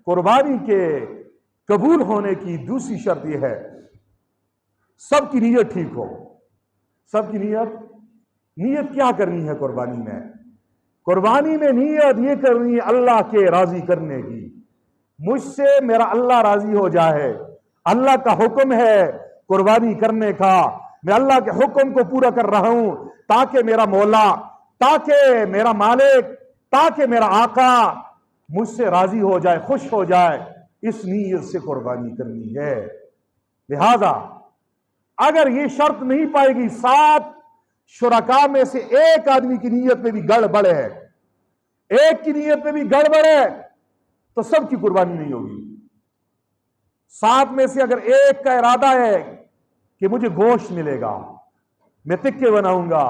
قربانی کے قبول ہونے کی دوسری شرط یہ ہے سب کی نیت ٹھیک ہو۔ سب کی نیت کیا کرنی ہے قربانی میں؟ قربانی میں نیت یہ کرنی ہے اللہ کے راضی کرنے کی، مجھ سے میرا اللہ راضی ہو جائے۔ اللہ کا حکم ہے قربانی کرنے کا، میں اللہ کے حکم کو پورا کر رہا ہوں تاکہ میرا مولا، تاکہ میرا مالک، تاکہ میرا آقا مجھ سے راضی ہو جائے، خوش ہو جائے۔ اس نیت سے قربانی کرنی ہے۔ لہذا اگر یہ شرط نہیں پائے گی، 7 شرکاء میں سے ایک آدمی کی نیت میں بھی گڑبڑ ہے، ایک کی نیت میں بھی گڑبڑ ہے، تو سب کی قربانی نہیں ہوگی۔ 7 میں سے اگر ایک کا ارادہ ہے کہ مجھے گوشت ملے گا، میں تکے بناؤں گا،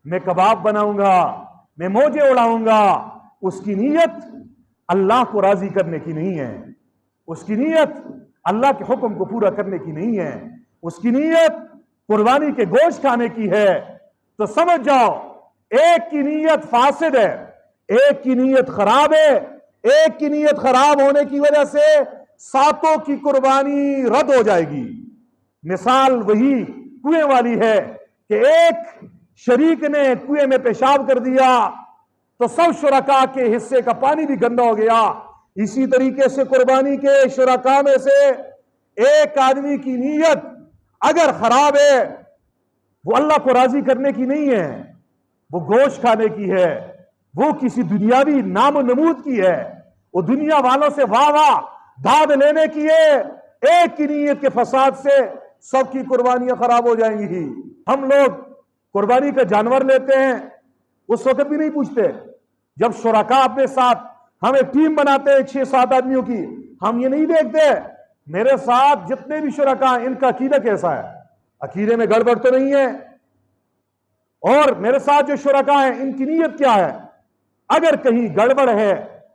میں کباب بناؤں گا، میں موجے اڑاؤں گا، اس کی نیت اللہ کو راضی کرنے کی نہیں ہے، اس کی نیت اللہ کے حکم کو پورا کرنے کی نہیں ہے، اس کی نیت قربانی کے گوشت کھانے کی ہے، تو سمجھ جاؤ ایک کی نیت فاسد ہے، ایک کی نیت خراب ہے۔ ایک کی نیت خراب ہونے کی وجہ سے 7 کی قربانی رد ہو جائے گی۔ مثال وہی کنویں والی ہے کہ ایک شریک نے کنویں میں پیشاب کر دیا تو سب شرکاء کے حصے کا پانی بھی گندا ہو گیا۔ اسی طریقے سے قربانی کے شرکاء میں سے ایک آدمی کی نیت اگر خراب ہے، وہ اللہ کو راضی کرنے کی نہیں ہے، وہ گوشت کھانے کی ہے، وہ کسی دنیاوی نام و نمود کی ہے، وہ دنیا والوں سے واہ واہ داد لینے کی ہے، ایک کی نیت کے فساد سے سب کی قربانیاں خراب ہو جائیں گی۔ ہم لوگ قربانی کا جانور لیتے ہیں، اس وقت بھی نہیں پوچھتے، جب شرکاء اپنے ساتھ ہم ایک ٹیم بناتے ہیں 6-7 آدمیوں کی، ہم یہ نہیں دیکھتے میرے ساتھ جتنے بھی شرکاء ہیں ان کا عقیدہ کیسا ہے، عقیدے میں گڑبڑ تو نہیں ہے، اور میرے ساتھ جو شرکاء ہیں ان کی نیت کیا ہے۔ اگر کہیں گڑبڑ ہے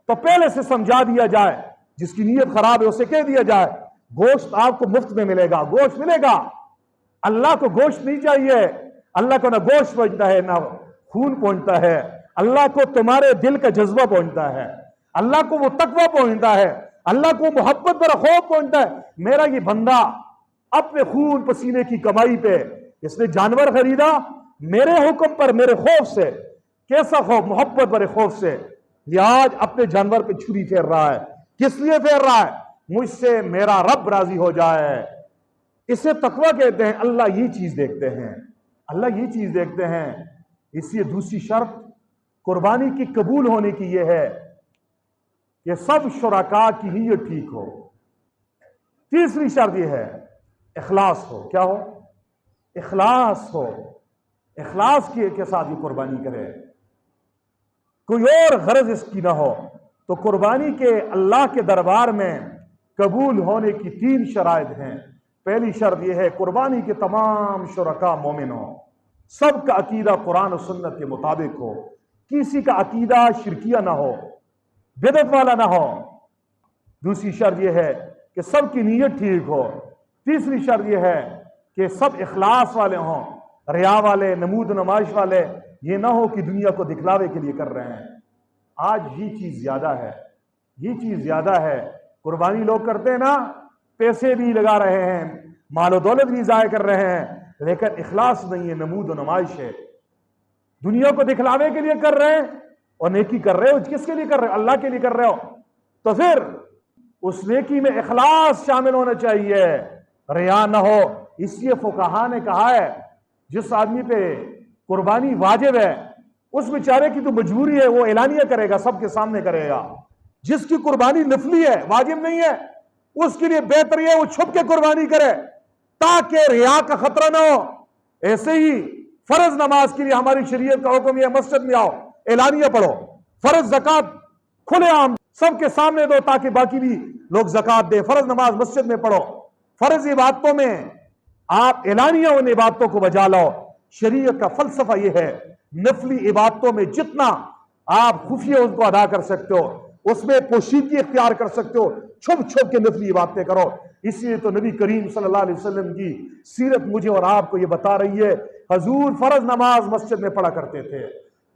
تو پہلے سے سمجھا دیا جائے، جس کی نیت خراب ہے اسے کہہ دیا جائے گوشت آپ کو مفت میں ملے گا، گوشت ملے گا۔ اللہ کو گوشت نہیں چاہیے، اللہ کو نہ گوشت پہنچتا ہے نہ خون پہنچتا ہے، اللہ کو تمہارے دل کا جذبہ پہنچتا ہے، اللہ کو وہ تقوی پہنچتا ہے، اللہ کو محبت پر خوف پہنچتا ہے۔ میرا یہ بندہ اپنے خون پسینے کی کمائی پہ اس نے جانور خریدا، میرے حکم پر، میرے خوف سے، کیسا خوف؟ محبت پر خوف سے، یہ آج اپنے جانور پہ چھری پھیر رہا ہے۔ کس لیے پھیر رہا ہے؟ مجھ سے میرا رب راضی ہو جائے۔ اسے تقوی کہتے ہیں۔ اللہ یہ چیز دیکھتے ہیں، اللہ یہ چیز دیکھتے ہیں۔ اس لیے دوسری شرط قربانی کی قبول ہونے کی یہ ہے کہ سب شرکاء کی نیت ٹھیک ہو۔ تیسری شرط یہ ہے اخلاص ہو۔ کیا ہو؟ اخلاص ہو، اخلاص کے ساتھ یہ قربانی کرے، کوئی اور غرض اس کی نہ ہو۔ تو قربانی کے اللہ کے دربار میں قبول ہونے کی 3 شرائط ہیں۔ پہلی شرط یہ ہے قربانی کے تمام شرکاء مومن ہوں، سب کا عقیدہ قرآن و سنت کے مطابق ہو، کسی کا عقیدہ شرکیہ نہ ہو، بدعت والا نہ ہو۔ دوسری شرط یہ ہے کہ سب کی نیت ٹھیک ہو۔ تیسری شرط یہ ہے کہ سب اخلاص والے ہوں، ریا والے، نمود و نمائش والے یہ نہ ہو کہ دنیا کو دکھلاوے کے لیے کر رہے ہیں۔ آج یہ چیز زیادہ ہے، یہ چیز زیادہ ہے۔ قربانی لوگ کرتے ہیں نا، پیسے بھی لگا رہے ہیں، مال و دولت بھی ضائع کر رہے ہیں، لیکن اخلاص نہیں ہے، نمود و نمائش ہے، دنیا کو دکھلاوے کے لیے کر رہے ہیں۔ اور نیکی کر رہے ہو کس کے لیے کر رہے ہو؟ اللہ کے لیے کر رہے ہو، تو پھر اس نیکی میں اخلاص شامل ہونا چاہیے، ریا نہ ہو۔ اس لیے فقہا نے کہا ہے جس آدمی پہ قربانی واجب ہے اس بیچارے کی تو مجبوری ہے، وہ اعلانیہ کرے گا، سب کے سامنے کرے گا۔ جس کی قربانی نفلی ہے، واجب نہیں ہے، اس کے لیے بہتر ہے وہ چھپ کے قربانی کرے تاکہ ریا کا خطرہ نہ ہو۔ ایسے ہی فرض نماز کے لیے ہماری شریعت کا حکم یہ مسجد میں آؤ، اعلانیہ پڑھو، فرض زکوٰۃ کھلے عام سب کے سامنے دو تاکہ باقی بھی لوگ زکوٰۃ دیں، فرض نماز مسجد میں پڑھو۔ فرض عبادتوں میں آپ اعلانیہ ان عبادتوں کو بجا لاؤ۔ شریعت کا فلسفہ یہ ہے نفلی عبادتوں میں جتنا آپ خفیہ ان کو ادا کر سکتے ہو، اس میں پوشیدگی اختیار کر سکتے ہو، چھپ چھپ کے نفلی عبادتیں کرو۔ اس لیے تو نبی کریم صلی اللہ علیہ وسلم کی سیرت مجھے اور آپ کو یہ بتا رہی ہے، حضور فرض نماز مسجد میں پڑھا کرتے تھے،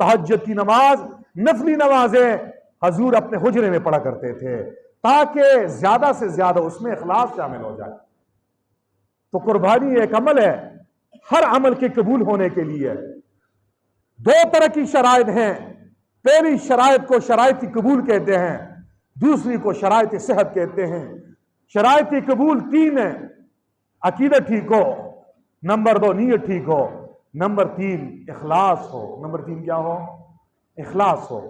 تہجد کی نماز، نفلی نمازیں حضور اپنے حجرے میں پڑھا کرتے تھے، تاکہ زیادہ سے زیادہ اس میں اخلاص شامل ہو جائے۔ تو قربانی ایک عمل ہے، ہر عمل کے قبول ہونے کے لیے دو طرح کی شرائط ہیں۔ پہلی شرائط کو شرائط قبول کہتے ہیں، دوسری کو شرائط صحت کہتے ہیں۔ شرائط قبول 3 ہیں: عقیدہ ٹھیک ہو، نمبر 2 نیت ٹھیک ہو، نمبر 3 اخلاص ہو۔ نمبر 3 کیا ہو؟ اخلاص ہو۔